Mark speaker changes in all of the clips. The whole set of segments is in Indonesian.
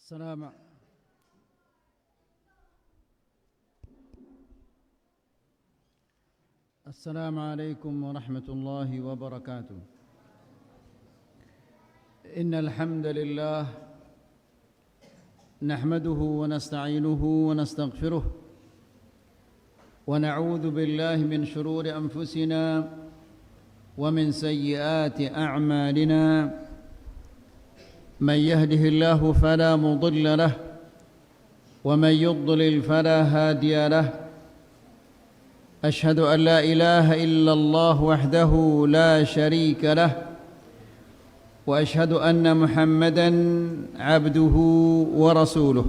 Speaker 1: السلام السلام عليكم ورحمة الله وبركاته. إن الحمد لله نحمده ونستعينه ونستغفره ونعوذ بالله من شرور أنفسنا ومن سيئات أعمالنا. من يهده الله فلا مضل له ومن يضلل فلا هادي له. أشهد أن لا إله إلا الله وحده لا شريك له وأشهد أن محمدًا عبده ورسوله.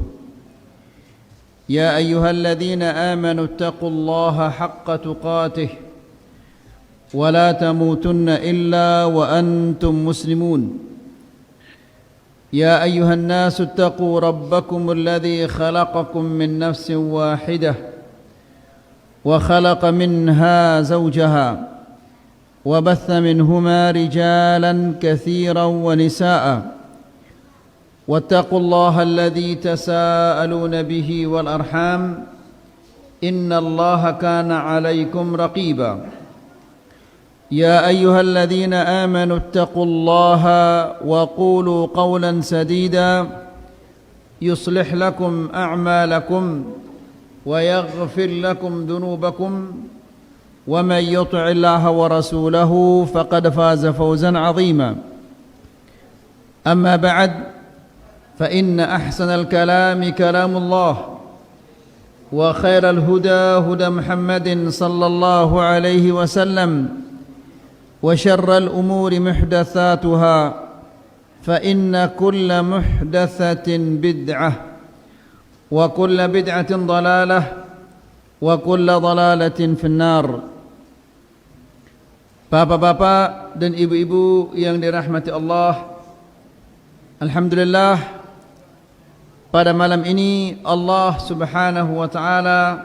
Speaker 1: يا أيها الذين آمنوا اتقوا الله حق تقاته ولا تموتن إلا وأنتم مسلمون. يا أيها الناس اتقوا ربكم الذي خلقكم من نفس واحدة وخلق منها زوجها وبث منهما رجالا كثيرا ونساء واتقوا الله الذي تساءلون به والأرحام إن الله كان عليكم رقيبا. يا أيها الذين آمنوا اتقوا الله وقولوا قولا سديدا يصلح لكم أعمالكم ويغفر لكم ذنوبكم ومن يطع الله ورسوله فقد فاز فوزا عظيما. أما بعد فإن أحسن الكلام كلام الله وخير الهدى هدى محمد صلى الله عليه وسلم وشر الأمور محدثاتها فإن كل محدثة بدعة وكل بدعة ضلالة وكل ضلالة في النار. Bapak-bapak dan ibu-ibu yang dirahmati Allah, alhamdulillah pada malam ini Allah Subhanahu wa taala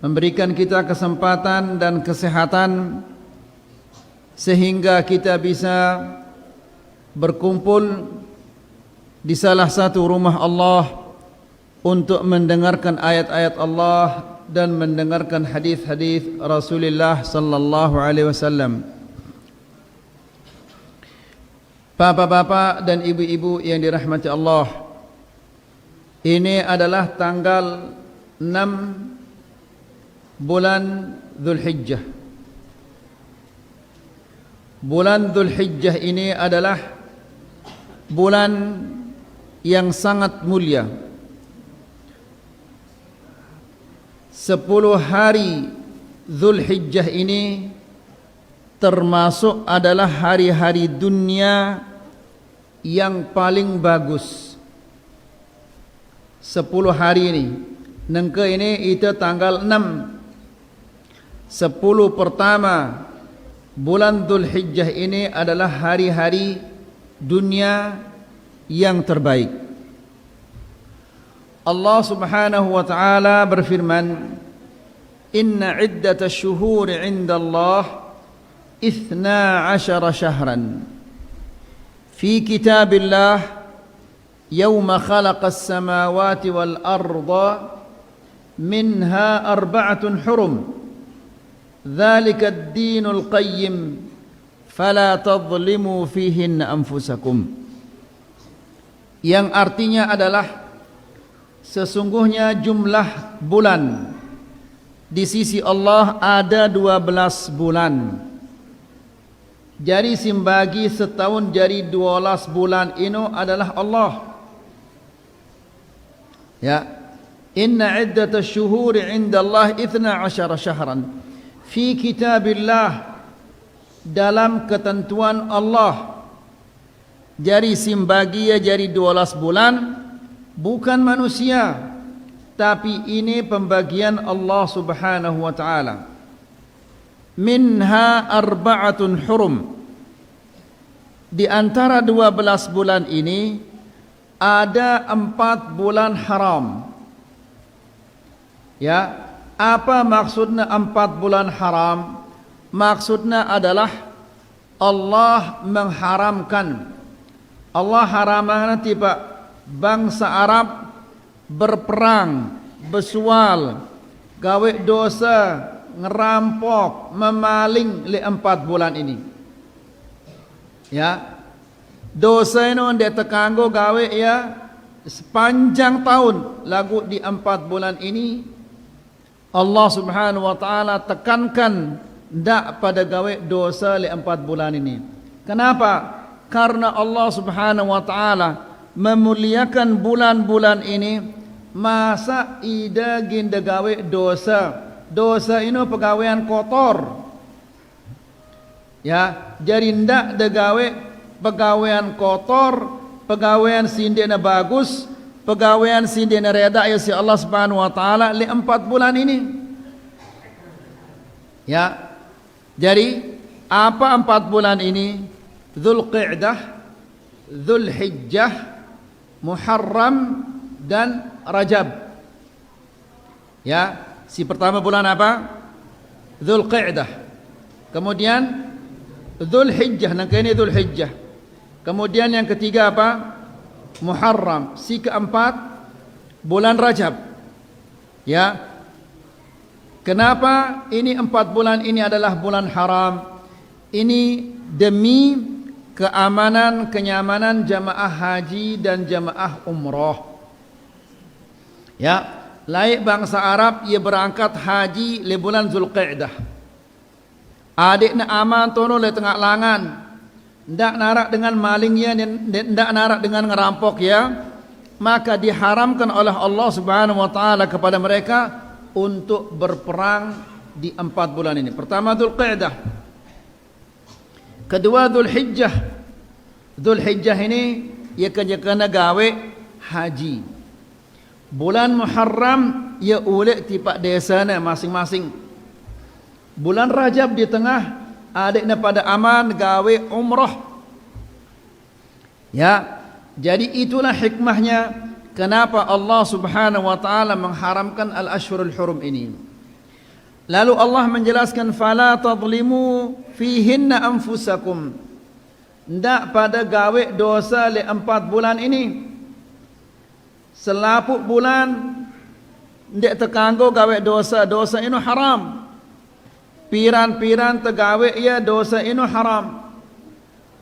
Speaker 1: memberikan kita kesempatan dan kesehatan sehingga kita bisa berkumpul di salah satu rumah Allah untuk mendengarkan ayat-ayat Allah dan mendengarkan hadis-hadis Rasulullah sallallahu alaihi wasallam. Bapak-bapak dan ibu-ibu yang dirahmati Allah, ini adalah tanggal 6 bulan Dzulhijjah. Bulan Dzulhijjah ini adalah bulan yang sangat mulia. 10 hari Dzulhijjah ini termasuk adalah hari-hari dunia yang paling bagus. 10 hari ini, nengke ini itu tanggal 6. 10 pertama bulan Dzulhijjah ini adalah hari-hari dunia yang terbaik. Allah Subhanahu wa taala berfirman, "Inna iddatash syuhuri 'inda Allah 12 syahran fi kitabillah yawma khalaqas samawati wal arda minha arba'atun hurum dzalika ad-dinul qayyim fala tadhlimu fihinna anfusakum." Yang artinya adalah sesungguhnya jumlah bulan di sisi Allah ada 12 bulan. Jadi simbagi setahun jadi 12 bulan ini adalah Allah. Ya. Inna iddatash syuhuri 'inda Allah 12 syahran fi kitabillah, dalam ketentuan Allah. Jadi simbagi jadi 12 bulan, bukan manusia, tapi ini pembagian Allah Subhanahu wa taala. Minha arba'atun hurum, di antara 12 bulan ini ada 4 bulan haram. Ya, apa maksudnya 4 bulan haram? Maksudnya adalah Allah mengharamkan, Allah haramkan tiba bangsa Arab berperang, bersual, gawe dosa, ngerampok, memaling le 4 bulan ini. Ya. Dosa ini dia tekanggo gawe ya sepanjang tahun, lagu di 4 bulan ini Allah Subhanahu wa taala tekankan ndak pada gawe dosa le 4 bulan ini. Kenapa? Karena Allah Subhanahu wa taala memuliakan bulan-bulan ini, masa ida ginda gawe dosa. Dosa ini pegawaian kotor. Ya, jadi ndak de gawe pegawaian kotor, pegawaian sindena bagus, pegawaian sindena reda ya si Allah Subhanahu wa taala li 4 bulan ini. Ya. Jadi apa 4 bulan ini? Dzulqa'dah, Dzulhijjah, Muharram dan Rajab. Ya, si pertama bulan apa? Dzulqa'dah. Kemudian Dzulhijjah, nangka ini Dzulhijjah. Kemudian yang ketiga apa? Muharram. Si keempat bulan Rajab. Ya. Kenapa ini 4 bulan ini adalah bulan haram? Ini demi keamanan, kenyamanan jamaah haji dan jamaah umroh. Ya, laik bangsa Arab ia berangkat haji le bulan Zulqa'dah. Adik na aman tono le tengah langan. Ndak narak dengan malingnya, ndak narak dengan ngerampok ya, maka diharamkan oleh Allah Subhanahu wa taala kepada mereka untuk berperang di 4 bulan ini. Pertama Dzulqa'dah, kedua Dzulhijjah. Dzulhijjah ini ia kena gawe haji. Bulan Muharram ia ulek tipak desana masing-masing. Bulan Rajab di tengah, adiknya pada aman gawe umrah. Ya, jadi itulah hikmahnya kenapa Allah Subhanahu wa taala mengharamkan al-ashhurul hurum ini. Lalu Allah menjelaskan fala tadlimu fihinna anfusakum. Ndak pada gawe dosa le 4 bulan ini. Selaput bulan ndak tekanggo gawe dosa, dosa ini haram. Piran-piran tegawe ya dosa ini haram.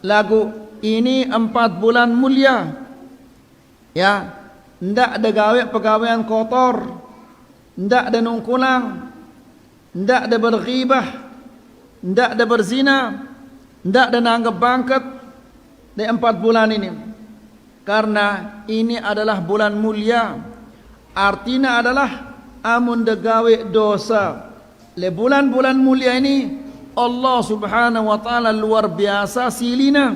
Speaker 1: Lagu ini 4 bulan mulia. Ya, ndak ada gawe pegawaian kotor, ndak ada nungkulang, ndak ada berghibah, ndak ada berzina, ndak ada nanggap bangket di 4 bulan ini. Karena ini adalah bulan mulia. Artinya adalah amun de gawe dosa le bulan-bulan mulia ini, Allah Subhanahu wa taala luar biasa silina.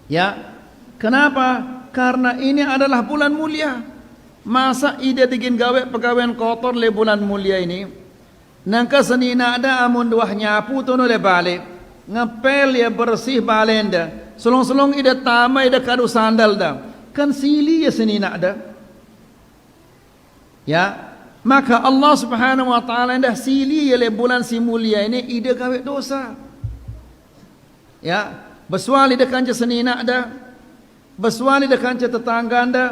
Speaker 1: Ya. Kenapa? Karena ini adalah bulan mulia. Masa ide digin gawe pegawaian kotor le bulan mulia ini? Nangka senina ada amun duah nyapu tono le balik. Ngepel ya bersih balenda. Selong-selong ide tama ide kadu sandal dah. Kan sili ya senina ada. Ya. Maka Allah Subhanahu wa taala dah sili le bulan si mulia ini ide gawe dosa. Ya, bersuali de kanca senina ada, bersuali de kanca tetangga anda,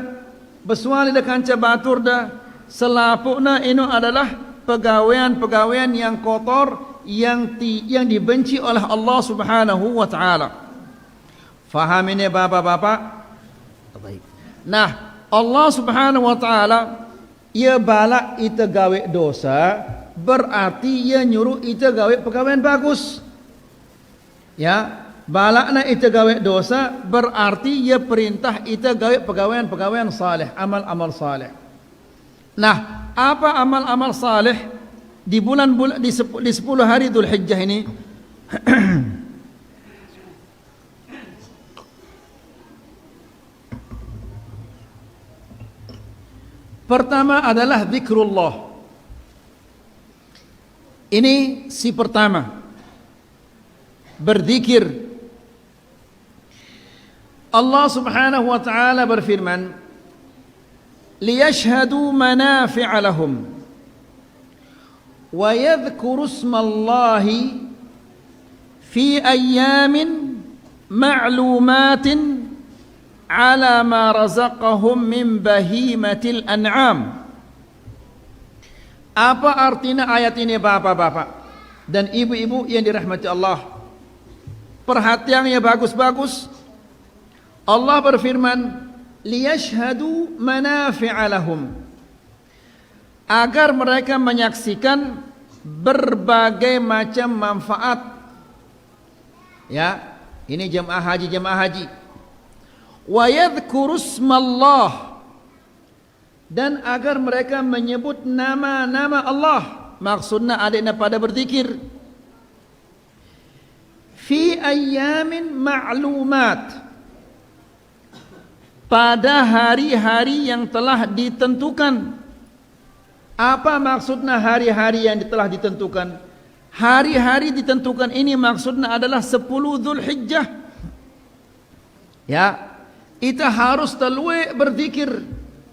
Speaker 1: bersuali de kanca batur dah. Selapukna ini adalah pegawaian-pegawaian yang kotor, yang dibenci oleh Allah Subhanahu wa taala. Faham ini bapak-bapak? Baik. Nah, Allah Subhanahu wa taala ia balak ita gawe dosa, berarti ia nyuruh ita gawe pegawaian bagus. Ya, balakna ita gawe dosa berarti ia perintah ita gawe pegawaian saleh, amal-amal saleh. Nah, apa amal-amal saleh di bulan-bulan di 10 hari Dzulhijjah ini? Pertama adalah zikrullah. Ini si pertama. Berzikir. Allah Subhanahu wa taala berfirman, liyashhadu manafi'a lahum wa yadhkuru ismallahi fi ayyamin ma'lumatin ala ma razaqahum min bahimatil an'am. Apa artinya ayat ini bapak-bapak dan ibu-ibu yang dirahmati Allah? Perhatiannya bagus-bagus. Allah berfirman, liyashhadu manafi'a lahum, agar mereka menyaksikan berbagai macam manfaat. Ya, ini jemaah haji. Wa yadhkuru ismallah, dan agar mereka menyebut nama-nama Allah. Maksudnya adanya pada berzikir. Fi ayyamin ma'lumat, pada hari-hari yang telah ditentukan. Apa maksudnya hari-hari yang telah ditentukan? Hari-hari ditentukan ini maksudnya adalah 10 Dzulhijjah. Ya, kita harus telue berzikir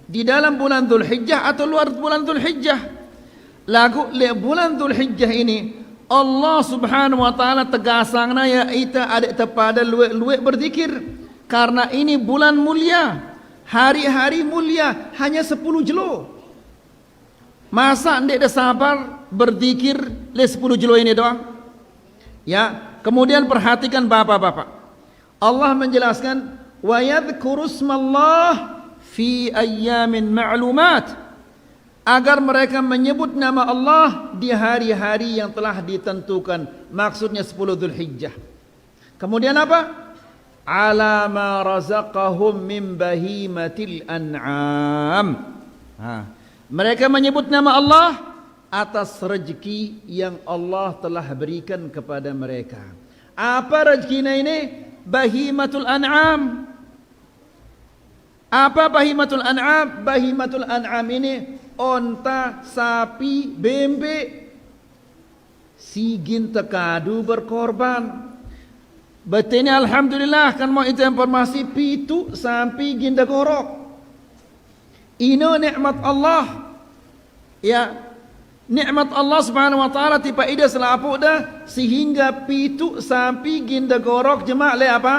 Speaker 1: di dalam bulan Dzulhijjah atau luar bulan Dzulhijjah. Lagu le bulan Dzulhijjah ini Allah Subhanahu wa taala tegasangna ya ita ada tepada luwe berzikir, karena ini bulan mulia, hari-hari mulia, hanya 10 jelo. Masa ndek dah sabar berzikir le 10 jelo ini doang? Ya, kemudian perhatikan bapak-bapak. Allah menjelaskan wa yadhkuru ismallah fi ayyamin ma'lumat, agar mereka menyebut nama Allah di hari-hari yang telah ditentukan. Maksudnya 10 Dzulhijjah. Kemudian apa? Ala ma razaqahum min bahimatil an'am. Mereka menyebut nama Allah atas rezeki yang Allah telah berikan kepada mereka. Apa rezekinya ini? Bahimatul an'am. Apa bahimatul an'am? Bahimatul an'am ini onta, sapi, bebek, sigin tekadu berkorban. Betul, alhamdulillah kan mau itu informasi pitu sampai ginda gorok. Ini nikmat Allah. Ya, nikmat Allah Subhanahu wa taala tiba ida selapu dah sehingga pitu sampai ginda gorok jemaah le apa?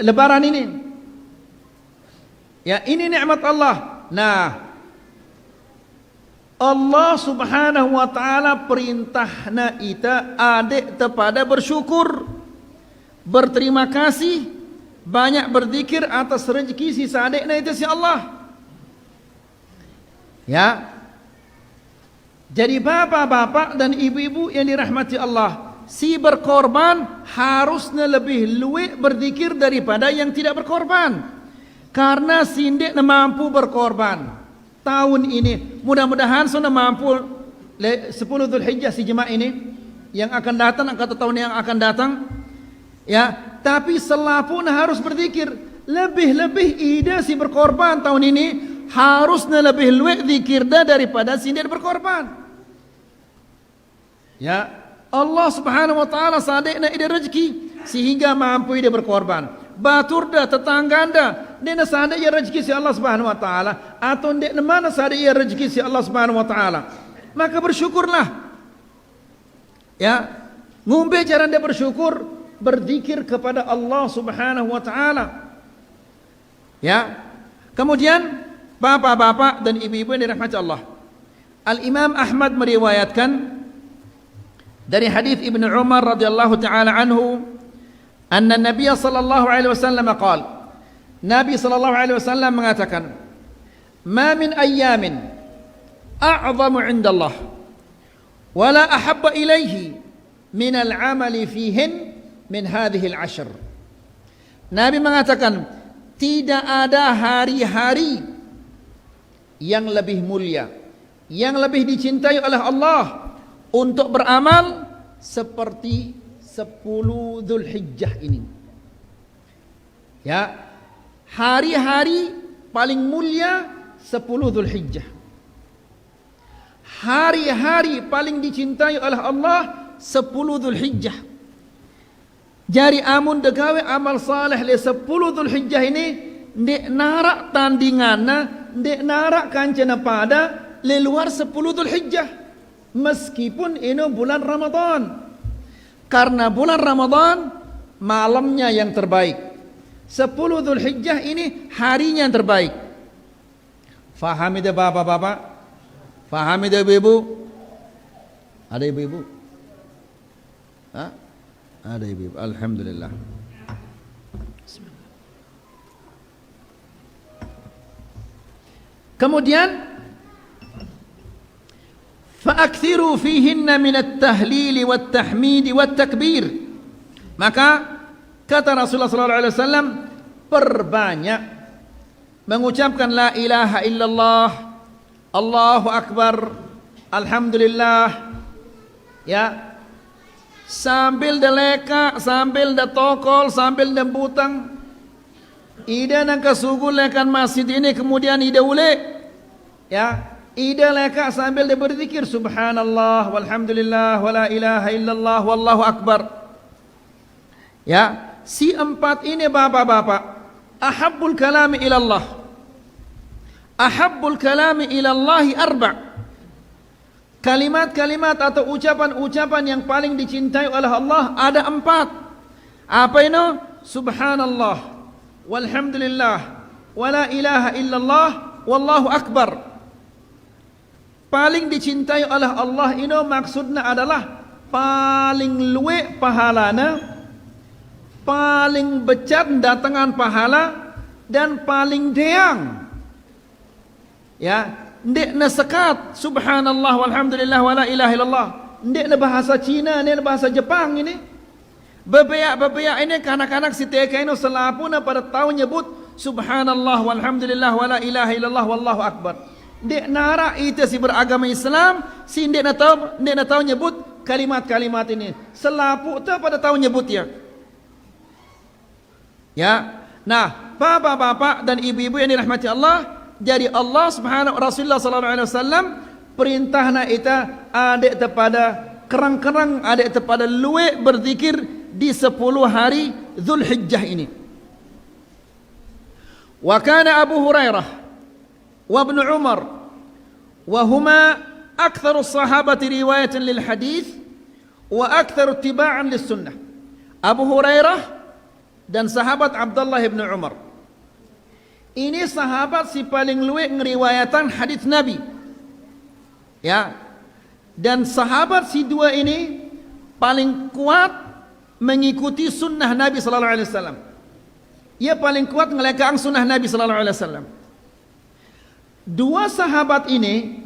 Speaker 1: Lebaran ini. Ya, ini nikmat Allah. Nah, Allah Subhanahu wa taala perintahna ita adik kepada bersyukur, berterima kasih, banyak berzikir atas rezeki si sadekna itu si Allah. Ya. Jadi bapak-bapak dan ibu-ibu yang dirahmati Allah, si berkorban harusnya lebih luwih berzikir daripada yang tidak berkorban. Karena sindik mampu berkorban tahun ini, mudah-mudahan sudah mampu 10 Dzulhijjah si jemaah ini yang akan datang, atau tahun yang akan datang. Ya, tapi selapun harus berzikir. Lebih-lebih ida si berkorban tahun ini harusnya lebih luwih zikir daripada sindik berkorban. Ya, Allah Subhanahu wa taala sadekna ida rezeki sehingga mampu ida berkorban. Batur dah tetangga anda, dena sadek ya rezeki si Allah Subhanahu wa taala, atau dek mana sadek ya rezeki si Allah Subhanahu wa taala, maka bersyukurlah. Ya, ngumbe cara anda bersyukur, berzikir kepada Allah Subhanahu wa taala. Ya. Kemudian bapak-bapak dan ibu-ibu yang dirahmati Allah, Al-Imam Ahmad meriwayatkan dari hadis Ibnu Umar radhiyallahu taala anhu, anna Nabi sallallahu alaihi wasallam qaal, Nabi sallallahu alaihi wasallam mengatakan, ma min ayyamin a'zamu 'inda Allah wa la ahabba ilaihi min al-'amali fihin min hadhihi al-'ashr. Nabi mengatakan, tidak ada hari-hari yang lebih mulia, yang lebih dicintai oleh Allah untuk beramal seperti 10 Dzulhijjah ini. Ya, hari-hari paling mulia 10 Dzulhijjah. Hari-hari paling dicintai oleh Allah 10 Dzulhijjah. Jari amun degawe amal saleh le 10 Dzulhijjah ini ndek narak tandinganna, ndek narak kancana pada le luar 10 Dzulhijjah. Meskipun ini bulan Ramadan. Karena bulan Ramadan malamnya yang terbaik. 10 Dzulhijjah ini harinya yang terbaik. Faham itu bapak-bapak? Faham itu ibu-ibu? Ada ibu-ibu? Hah? Ada ibu-ibu. Alhamdulillah. Kemudian fa'akthiru fihinna min at-tahlil wat-tahmid wat-takbir. Maka kata Rasulullah sallallahu alaihi wasallam, perbanyak mengucapkan la ilaha illallah, Allahu akbar, alhamdulillah, ya, sambil deleka, sambil da tokol, sambil da butang. Ida nang kasugul lekan masjid ini, kemudian ida ule, ya, ida leka sambil dia berzikir subhanallah walhamdulillah wala ilaha illallah wallahu akbar. Ya, si 4 ini bapak-bapak, ahabbul kalami ilallah, ahabbul kalami ilallahi 4. Kalimat-kalimat atau ucapan-ucapan yang paling dicintai oleh Allah ada 4. Apa itu? Subhanallah walhamdulillah wala ilaha illallah wallahu akbar. Paling dicintai oleh Allah ini maksudnya adalah paling luwe pahalana, paling becat datangan pahala, dan paling deang. Ya, ndek na sekat subhanallah walhamdulillah wala ilaha illallah. Ndek na bahasa Cina, ndek na bahasa Jepang ini. Bebeak ini kanak-kanak si TK ini selapuna pada tahu nyebut subhanallah walhamdulillah wala ilaha illallah wallahu akbar. Dek nara itu si beragama Islam, si dek na tahu nyebut kalimat-kalimat ini. Selapu tu pada tahu nyebut ya. Ya. Nah, bapak-bapak dan ibu-ibu yang dirahmati Allah, jadi Allah Subhanahu Rasulullah sallallahu alaihi wasallam perintahna ita adek kepada kerang-kerang, adek kepada luwe berzikir di 10 hari Dzulhijjah ini. Wa kana Abu Hurairah wa Ibnu Umar wa huma aktsaru sahabati riwayatan lil hadis wa aktsaru ittiba'an lis sunnah. Abu Hurairah dan sahabat Abdullah bin Umar ini sahabat si paling luwe ngeriwayatan hadis Nabi. Ya. Dan sahabat si dua ini paling kuat mengikuti sunnah Nabi sallallahu alaihi wasallam. Ia paling kuat ngelekaan sunnah Nabi sallallahu alaihi wasallam. Dua sahabat ini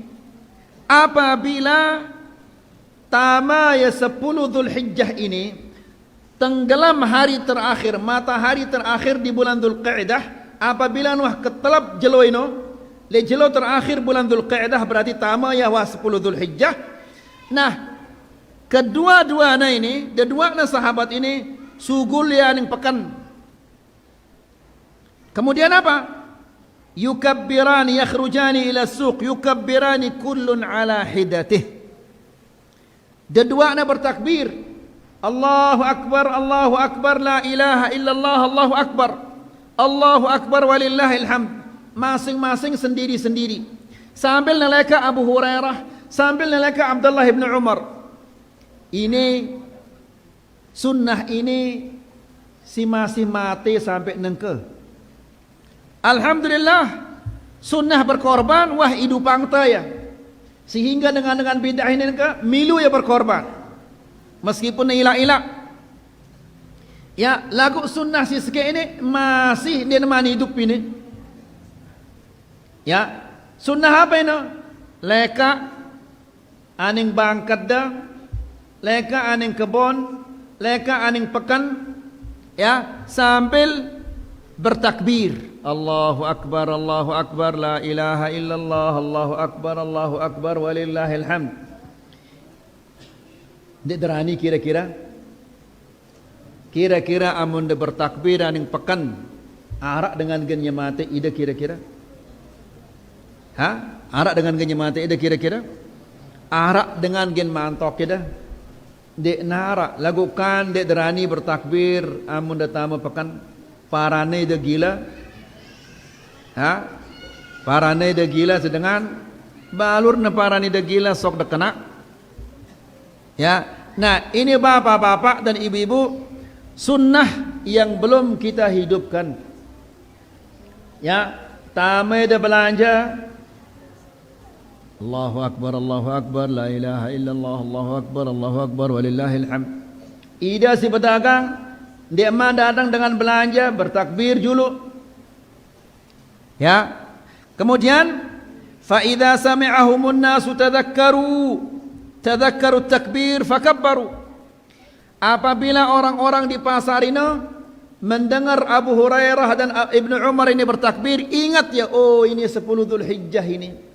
Speaker 1: apabila tamaya 10 Dzulhijjah ini, tenggelam hari terakhir, matahari terakhir di bulan Dzulqa'dah, apabila nuh ketelap jelo ino, le jelo terakhir bulan Dzulqa'dah berarti tamaya wa 10 Dzulhijjah. Nah, kedua-duanya ini, kedua sahabat ini sugul yang pekan. Kemudian apa? Yukabbirani yakhrujani ila suq, yukabbirani kullun ala hidatih. Kedua bertakbir, Allahu akbar, la ilaha illallah, Allahu akbar walillahil hamd. Masing-masing sendiri-sendiri. Sambil neleka Abu Hurairah, sambil neleka Abdullah bin Umar. Ini sunnah ini si masih mati sampai nengke. Alhamdulillah, sunnah berkorban wah hidupang ya. Sehingga dengan bid'ah ini nengke milu ya berkorban. Meskipun ilak-ilak. Ya, lagu sunnah si seke ini masih dia nemani hidup ini. Ya, sunnah apa ini? Leka aning bangkat dah, leka aning kebon, leka aning pekan, ya, sambil bertakbir. Allahu akbar, la ilaha illallah, Allahu akbar, walillahil hamd. Dek derani kira-kira amun de bertakbir aning pekan, arak dengan genya mati ide kira-kira? Ha? Arak dengan genya mati ide kira-kira? Arak dengan gen mantok ide? Dek nara lakukan dek derani bertakbir amun datama pekan parane de gila. Ha? Parane de gila sedengan balur na parane de gila sok de kena. Ya. Nah, ini bapak-bapak dan ibu-ibu sunnah yang belum kita hidupkan. Ya, tamai dah belanja. Allahu Akbar, la ilaha illallah, Allahu Akbar, walillahil hamd. Ida si pedagang, dia mah datang dengan belanja, bertakbir dulu. Ya, kemudian fa idza sami'ahumun nasu tadhakkaru takbir fakabbaru. Apabila orang-orang di pasar ini mendengar Abu Hurairah dan Ibnu Umar ini bertakbir, ingat ya, oh ini 10 Dzulhijjah ini.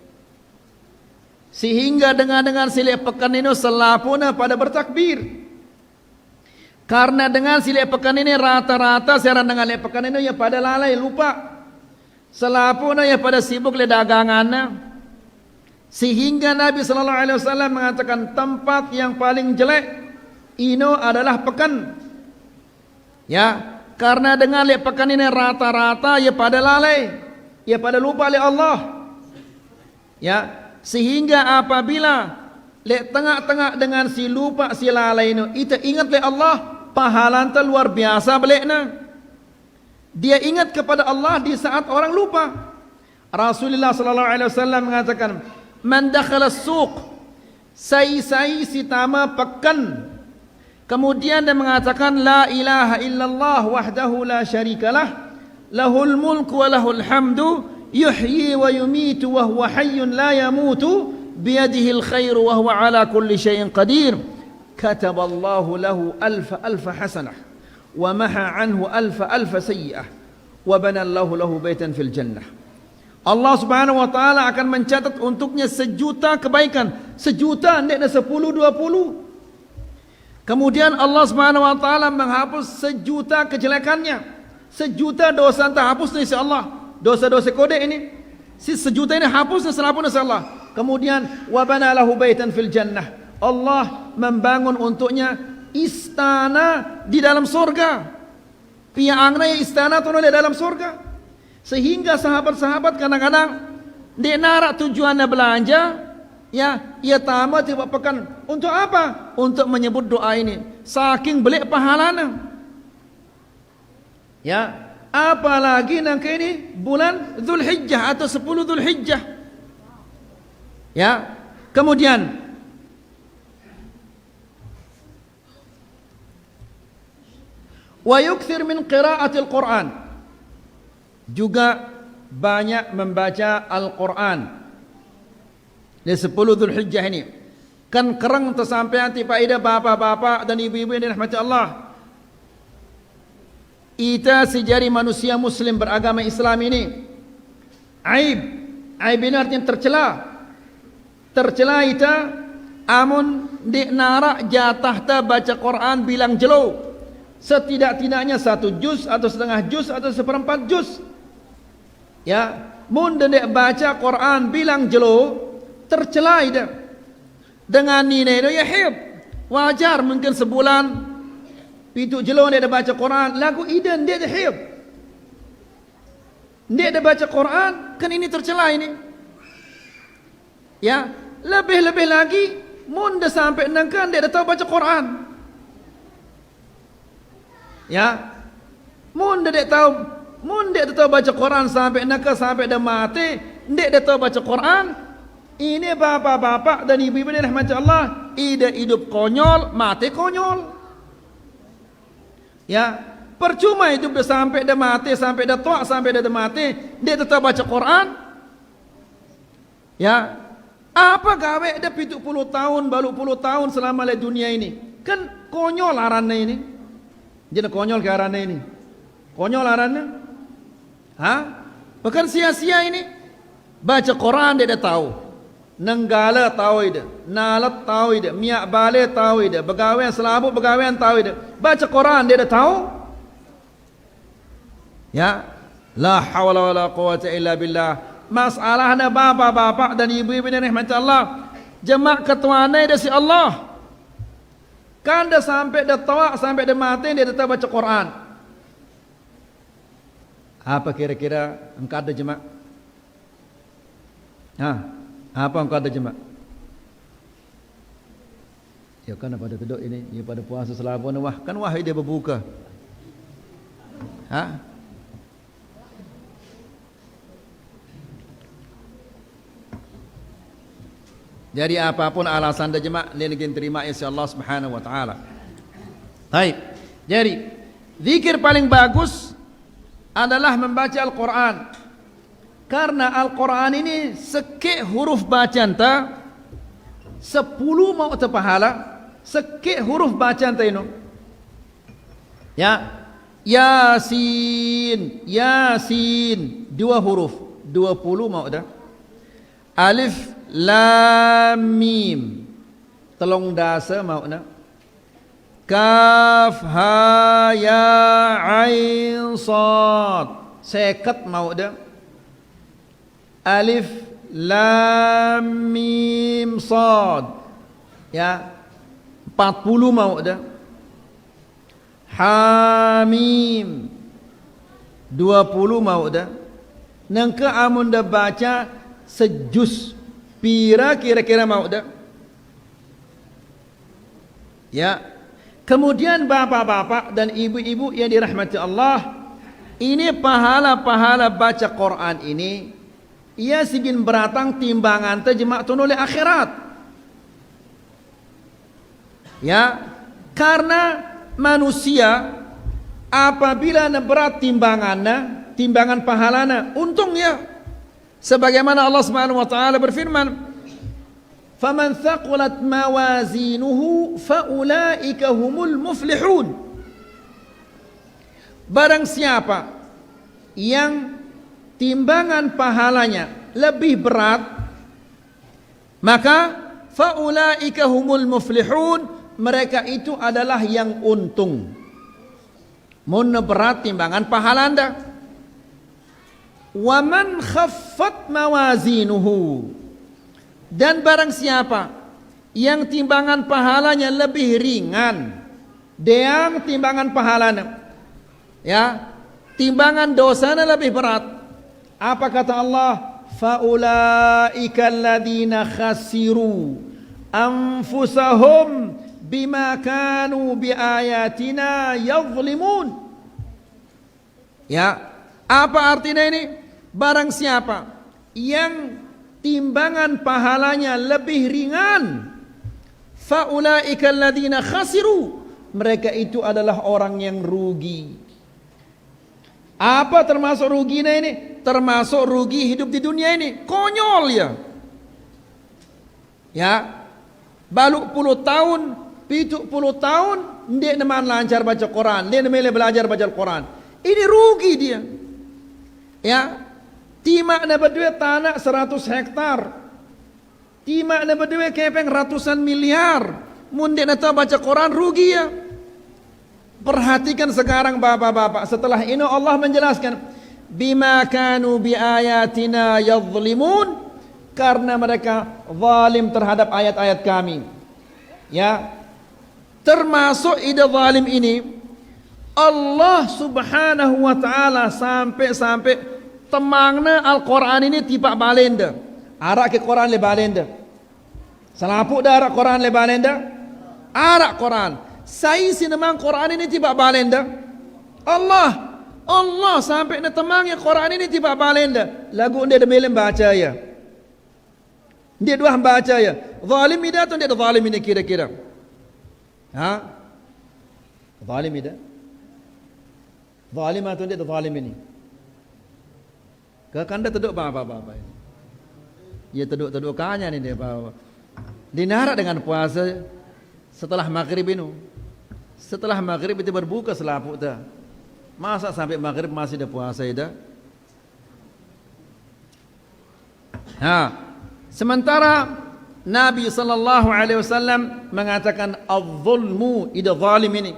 Speaker 1: Sehingga dengan silih pekan ini selapuna pada bertakbir. Karena dengan silih pekan ini rata-rata siaran dengan silih pekan ini ya pada lalai lupa. Selapuna ya pada sibuk le dagangannya. Sehingga Nabi sallallahu alaihi wasallam mengatakan tempat yang paling jelek ini adalah pekan. Ya, karena dengan le pekan ini rata-rata ya pada lalai, ya pada lupa oleh Allah. Ya, sehingga apabila le tengah-tengah dengan si lupa si lalai ini, kita ingat le Allah, pahala anta luar biasa belekna. Dia ingat kepada Allah di saat orang lupa. Rasulullah sallallahu alaihi wasallam mengatakan, "Man dakhala as-suq", sai si tama pekan. Kemudian dia mengatakan, "La ilaha illallah wahdahu la syarikalah, lahul mulku wa lahul hamdu, yuhyi wa yumitu wa huwa hayyun la yamutu, biyadihi al-khairu wa huwa ala kulli syai'in qadir. Kataballahu lahu alfa hasanah wa maha anhu alfa sayyi'ah wa banallahu lahu baitan fil jannah." Allah Subhanahu wa taala akan mencatat untuknya 1.000.000 kebaikan. 1.000.000 tidak 10 20. Kemudian Allah Subhanahu wa taala menghapus 1.000.000 kejelekannya. 1.000.000 dosa anta hapus nih Allah. Dosa-dosa kode ini. Si 1.000.000 ini hapus selapun Allah. Kemudian wa banalahu baitan fil jannah. Allah membangun untuknya istana di dalam surga. Piangna istana tu di dalam surga. Sehingga sahabat-sahabat kadang-kadang dia narak tujuannya belanja, ya, ia tamat tiba pekan. Untuk apa? Untuk menyebut doa ini. Saking belik pahalanya. Ya, apalagi nanti ini bulan Dzulhijjah atau 10 Dzulhijjah. Ya. Kemudian wa yukthir min qiraatil Quran. Juga banyak membaca Al-Quran di 10 Dzulhijjah ini. Kan kerang tersampaian tiba ida bapak-bapak dan ibu-ibu yang dirahmati Allah. Ita sejari manusia muslim beragama Islam ini aib ini artinya tercela ita amun di narak jatah ta baca Quran bilang jelo setidak-tidaknya 1 juz atau setengah juz atau 1/4 juz. Ya, mun dek baca Quran bilang jelo tercela ida. Dengan nilai itu ya hib. Wajar mungkin sebulan pitu jelo dia baca Quran, lagu ida dia hib. Dia baca Quran, kan ini tercela ini. Ya, lebih-lebih lagi mun dah sampai nangkan dia dah tahu baca Quran. Ya, mun dia tahu baca Quran sampai nak sampai dah mati, dia tahu baca Quran. Ini bapak-bapak dan ibu-ibu yang dirahmati Allah, ida hidup konyol, mati konyol. Ya, percuma hidup dah sampai dah mati, sampai dah tua, sampai dah mati, dia tahu baca Quran. Ya, apa gawe dah 70 tahun, baru 10 tahun selama di dunia ini. Kan konyol arannya ini. Jadi konyol ke arannya ini. Konyol arannya. Bukan sia-sia ini. Baca Quran dia dah tahu. Nenggala tahu dia. Nalat tahu dia. Miak bale tahu dia. Begawian selabut begawian tahu dia. Baca Quran dia dah tahu. Ya. La hawla wa la quwata illa billah. Masalahnya bapak-bapak dan ibu-ibu yang rahmat Allah. Jemaah ketuanya dia si Allah. Kan dah sampai dah tawa, sampai dah mati dia tetap baca Quran. Apa kira-kira engkau ada jemaah? Apa engkau ada jemaah? Ya kan pada duduk ini, ya pada puasa selama wah kan wah dia berbuka. Ha? Jadi apapun alasan dah jemaah dia ingin terima insya Allah Subhanahu wa taala. Baik. Jadi zikir paling bagus adalah membaca Al-Qur'an. Karena Al-Qur'an ini sekik huruf bacaan ta 10 mau terpahala. Sekik huruf bacaan tainu. Ya. Yasin, Yasin 2 huruf, 20 mau dah. Alif lam mim. Telung dasa mau dah. Kaf ha ya ain sad. 50 mau dah. Alif lam mim sad. Ya. 40 mau dah. Hamim 20 mau dah. Nangka amun dah baca sejus pira kira-kira mau dah. Ya. Kemudian bapak-bapak dan ibu-ibu yang dirahmati Allah, ini pahala-pahala baca Quran ini ia sigin beratang timbangan terjemah tunole akhirat. Ya, karena manusia apabila berat timbangannya, timbangan pahalana, untungnya sebagaimana Allah Subhanahu wa taala berfirman, "Faman thaqulat mawazinuhu faulaika humul muflihun." Barang siapa yang timbangan pahalanya lebih berat, maka faulaika humul muflihun, mereka itu adalah yang untung. Mun berat timbangan pahala anda. Wa man khaffat mawazinuhu, dan barang siapa yang timbangan pahalanya lebih ringan, deang timbangan pahalanya, ya, timbangan dosanya lebih berat. Apa kata Allah? Faulaika alladzina khasiru anfusahum bima kanu biayatina yadhlimun. Ya, apa artinya ini? Barang siapa yang timbangan pahalanya lebih ringan, faulaika alladzina khasiru, mereka itu adalah orang yang rugi. Apa termasuk ruginya ini? Termasuk rugi hidup di dunia ini. Konyol ya. Ya, baluk 10 tahun, 70 tahun dia neman lancar baca Quran, dia nemele belajar baca Quran. Ini rugi dia. Ya. Timak na berdua tanah 100 hektar. Timak na berdua kepeng ratusan miliar. Mun dia nak baca Quran rugi ya. Perhatikan sekarang bapak-bapak, setelah ini Allah menjelaskan bima kanu biayatina yadhlimun, karena mereka zalim terhadap ayat-ayat kami. Ya, termasuk ide zalim ini Allah Subhanahu wa taala sampai temangna Al-Quran ini tiba balenda. Arak ke Quran le balenda. Selapuk dah arak Quran le balenda. Arak Quran. Saya sinamang Quran ini tiba balenda. Allah sampai na temangnya Quran ini tiba balenda. Lagu dia demelem baca ya. Dia dua baca ya. Zalim ini atau dia zalim ini kira-kira? Ha? Zalim ini? Zalim atau dia zalim ini? Kanda teduk apa-apa ini. Ya teduk kanya ni dia bawa. Dinarak dengan puasa setelah maghrib ini. Setelah maghrib itu berbuka selaput dah. Masa sampai maghrib masih ada puasa dah. Sementara Nabi sallallahu alaihi wasallam mengatakan az-zulmu ida zalim ini.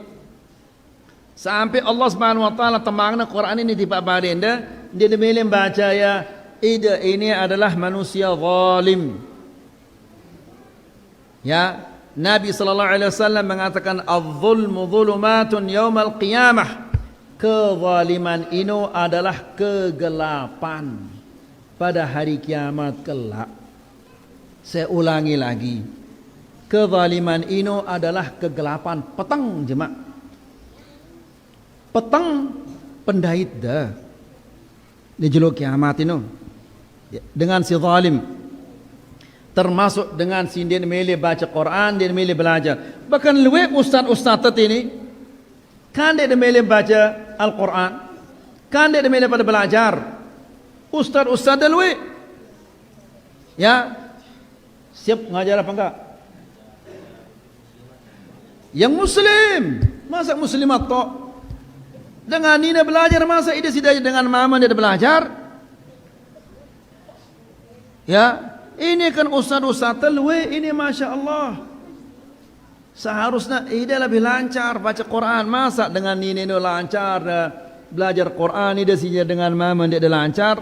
Speaker 1: Sampai Allah Subhanahu wa taala temangna Quran ini di Pak Barenda, dia demelem baca ya, ida ini adalah manusia zalim. Ya, Nabi sallallahu alaihi wasallam mengatakan az-zulmu zulumatun yaumal qiyamah. Kezaliman itu adalah kegelapan pada hari kiamat kelak. Saya ulangi lagi. kezaliman ino adalah kegelapan petang jemaah. Petang pendait dah. Di jeluk kiamat ino. Dengan si zalim. Termasuk dengan si dia milih baca Quran, dia milih belajar. Bahkan luwe ustaz-ustaz ini kan dia milih baca Al-Quran, kan dia milih pada belajar. Ustaz-ustaz dia luwe. Ya. Siap ngajar apa enggak? Yang muslim, masa muslimat tok. Dengan Nina belajar, masa ida sudah dengan mama dia belajar? Ya, ini kan ustaz-ustaz telwe ini masya Allah. Seharusnya ida lebih lancar baca Quran, masa dengan Nina itu lancar belajar Quran ida sudah dengan mama dia lancar?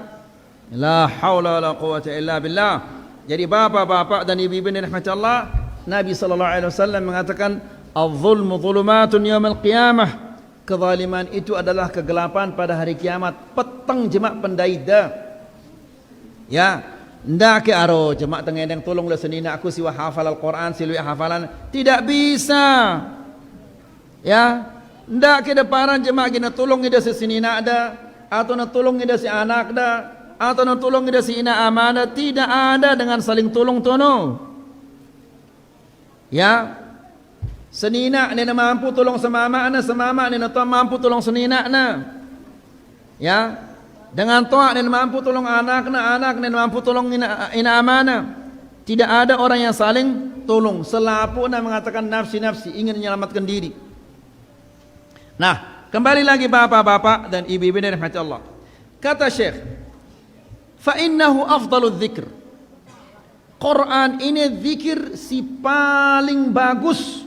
Speaker 1: La haula wala quwwata illa billah. Jadi bapak-bapak dan ibu-ibu yang dirahmati Allah, Nabi sallallahu alaihi wasallam mengatakan az-zulmu zulumatun yaumil qiyamah. Kezaliman itu adalah kegelapan pada hari kiamat. Petang jemaah pendaida. Ya, ndak ke aro jemaah tengedeng tolonglah senina aku siwa hafal Al-Quran, silwi hafalan. Tidak bisa. Ya, ndak ke deparan jemaah gina tolong ida si senina ada, atau na tolong ida si anak ada, atau na tolong ida si ina amanah. Tidak ada dengan saling tolong tono. Ya, senina ni na mampu tolong semama ni na mampu tolong senina na. Ya, dengan toa ni na mampu tolong anak ni na mampu tolong ina amanah. Tidak ada orang yang saling tolong. Selapu na mengatakan nafsi-nafsi, ingin menyelamatkan diri. Nah, kembali lagi bapak-bapak dan ibu-ibu dari rahmat Allah. Kata Syekh, fa innahu afdalul dzikr. Quran ini zikir si paling bagus.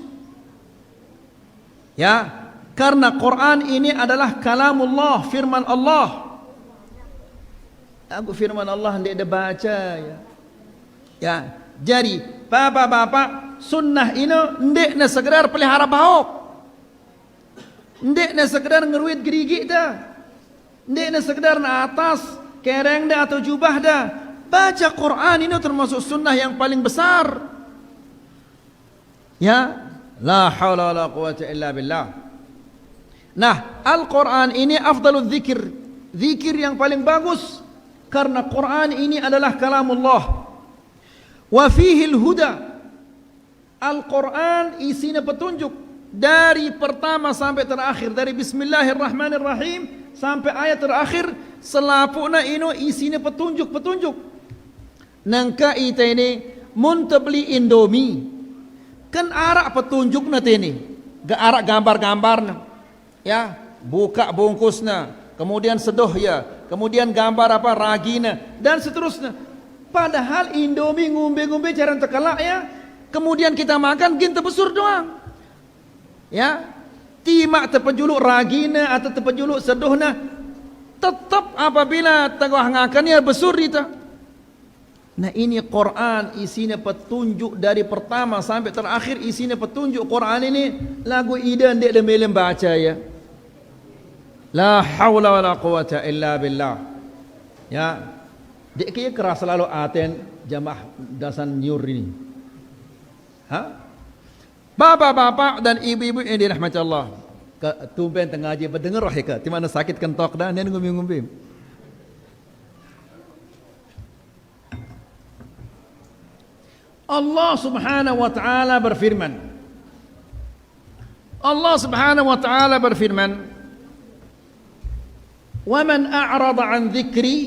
Speaker 1: Ya, karena Quran ini adalah kalamullah, firman Allah. Aku firman Allah hendak dibaca ya. Ya, jadi bapak-bapak sunnah ini hendak na sekedar pelihara bahok. Hendak na sekedar ngeruit gerigi dah. Hendak na sekedar na atas kereng dah atau jubah dah. Baca Quran ini termasuk sunnah yang paling besar. Ya. La haula wala quwwata illa billah. Nah, Al-Quran ini afdalul zikir. Zikir yang paling bagus. Karena Quran ini adalah kalamullah. Wa fihil huda. Al-Quran isinya petunjuk. Dari pertama sampai terakhir. Dari Bismillahirrahmanirrahim sampai ayat terakhir. Selapuna ini isinya petunjuk-petunjuk. Nangka ita ini muntabli Indomie. Kan arak petunjuk nanti ini, arak gambar-gambar, ya, buka bungkusnya, kemudian seduh ya, kemudian gambar apa ragina dan seterusnya. Padahal Indomie ngumbe-ngumbe cara tekelak ya, kemudian kita makan gin tebesur doang, ya, timak terpenjuluk ragina atau terpenjuluk seduhnya, tetap apabila tengah ngakan ya besur kita. Nah ini Quran isinya petunjuk dari pertama sampai terakhir isinya petunjuk. Quran ini lagu ida ndak ada melem baca ya. La haula wala quwata illa billah. Ya. Dek kaya keras selalu aten jamaah dasan nyur ini. Ha? Bapak-bapak dan ibu-ibu yang dirahmati Allah. Tumben tengah aja berdengar roh ya. Di mana sakit kentok dah ni ngumbi-ngumbi. Allah subhanahu wa ta'ala berfirman. Allah subhanahu wa ta'ala berfirman. وَمَنْ أَعْرَضَ عَنْ ذِكْرِي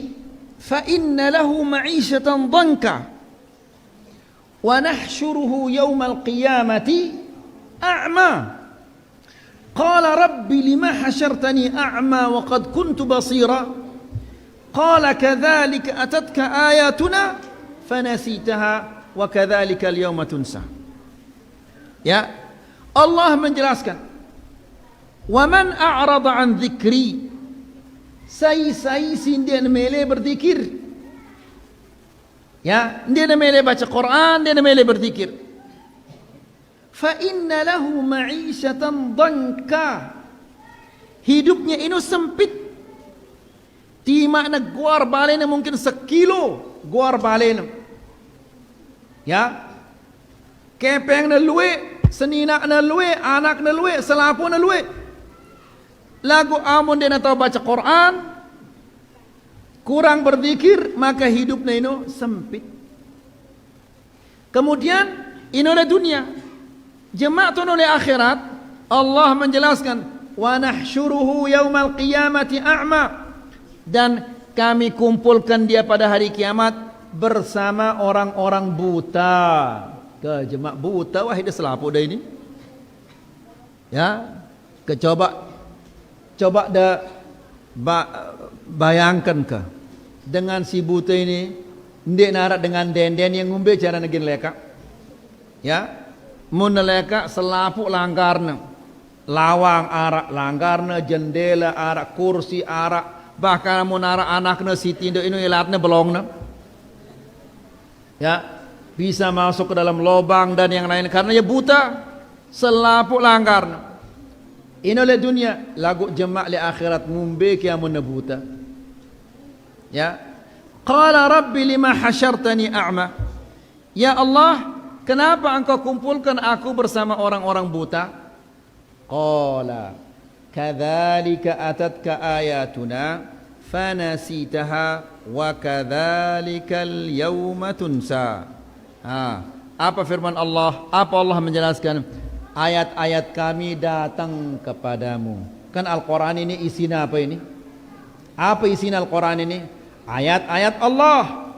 Speaker 1: فَإِنَّ لَهُ مَعِيشَةً ضَنْكًا وَنَحْشُرُهُ يَوْمَ الْقِيَامَةِ أَعْمَى قَالَ رَبِّ لِمَ حَشَرْتَنِي أَعْمَى وَقَدْ كُنْتُ بَصِيرًا قَالَ كَذَلِكَ أَتَتْكَ آيَاتُنَا فَنَسِيتَهَا wa kadzalika al-yawma tunsa. Ya, Allah menjelaskan, wa man a'rada an dzikri, sai sindia mele berzikir. Ya, dia mele baca Quran, dia mele berzikir. Fa inna lahu ma'isyatan dhanka. Hidupnya ini sempit. Di makna guar balena mungkin sekilo guar balena. Ya, kepeng na luwe, seninak na luwe, anak na luwe, selapu na luwe. Lagu amun dia nak tahu baca Quran, kurang berzikir, maka hidupnya ini sempit. Kemudian ini oleh dunia, jemaatun oleh akhirat. Allah menjelaskan, wa nahsyuruhu yaumal qiyamati a'ma, dan kami kumpulkan dia pada hari kiamat bersama orang-orang buta. Ke jemaah buta wah dia selapu dah ini. Ya, coba dah bayangkan ke dengan si buta ini, ndek narak dengan denden yang ngumbe cara negin leka. Ya, mun leka selapu langgarna, lawang arak langgarna, jendela arak, kursi arak, bahkan mun arak anakna siti ndek inu ilatna belongna. Ya, bisa masuk ke dalam lubang dan yang lain karena ya buta, selapu langgarna. Ini oleh dunia, lagu jemaah li akhirat ngumbe kiamun buta. Ya, qala rabbi lima hasyartani a'ma. Ya Allah, kenapa engkau kumpulkan aku bersama orang-orang buta? Qala kadzalika atatka ayatuna fanasitaha wa kadzalikal yawma tunsa. Apa firman Allah? Apa Allah menjelaskan? Ayat-ayat kami datang kepadamu. Kan Al-Quran ini isinya apa ini? Apa isinya Al-Quran ini? Ayat-ayat Allah,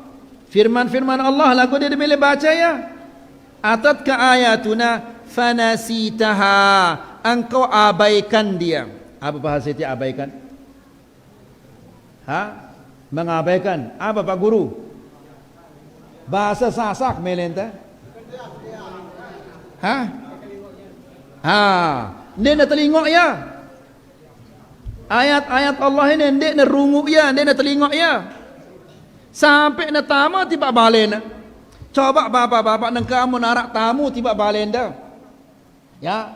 Speaker 1: firman-firman Allah. Lagu dia boleh baca ya. Atatka ayatuna fanasitaha, engkau abaikan dia. Apa bahasa itu abaikan? Mengabaikan. Apa Pak Guru? Bahasa Sasak melenta. Dia nak telingok ya. Ayat-ayat Allah ini dia nak runguk ya, dia nak telingok ya. Sampai nak tamu tiba balen. Coba bapak-bapak nang kamu narak tamu tiba balen dah. Ya.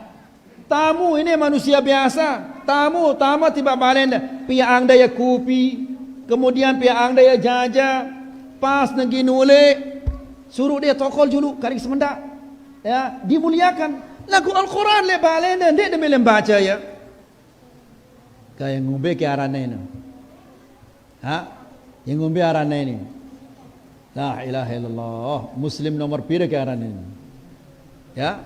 Speaker 1: Tamu ini manusia biasa. Tamu tiba balen dah. Piang daya kopi, kemudian piang daya jaja, pas nagi nule, suruh dia tokol dulu kari semendak. Ya, dimuliakan. Lagu Al-Quran le balen dan dia demi baca ya. Kayak ngumbe ke arana ini. Yang ngumbe arana ini. La ilaha illallah. Muslim nomor pira ke arana ini. Ya.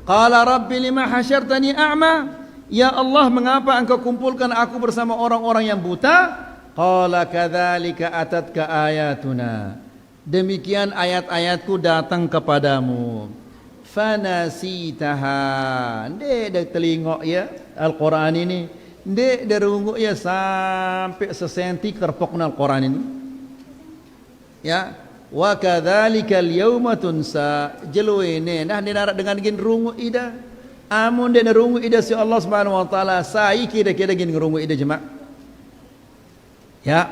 Speaker 1: Qala rabbi lima hasyartani a'ma. Ya Allah, mengapa engkau kumpulkan aku bersama orang-orang yang buta? Qala kadzalika atatka ayatuna. Demikian ayat-ayatku datang kepadamu. Fanasitaha, ndek dah telingok ya Al-Quran ini, ndek dah runguk ya sampai sesenti terpokna Al-Quran ini. Ya, wa kadzalikal yauma tunsa, jelo ini nah dia dengan gin runguk ida. Amun dia runguk ida si Allah Subhanahu wa taala, sai kira-kira gin runguk ida jemaah. Ya.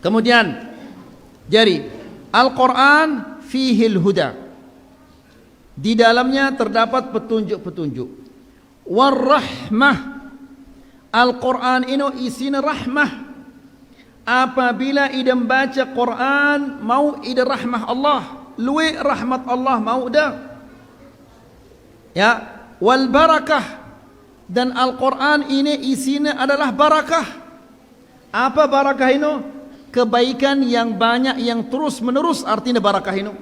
Speaker 1: Kemudian jadi Al-Quran fihil huda. Di dalamnya terdapat petunjuk-petunjuk. Warahmah. Al-Quran ini isinya rahmah. Apabila ida membaca Quran, mau ida rahmah Allah, luwe rahmat Allah mau dah. Ya, wal barakah. Dan Al-Quran ini isinya adalah barakah. Apa barakah ini? Kebaikan yang banyak yang terus menerus, artinya barakah ini.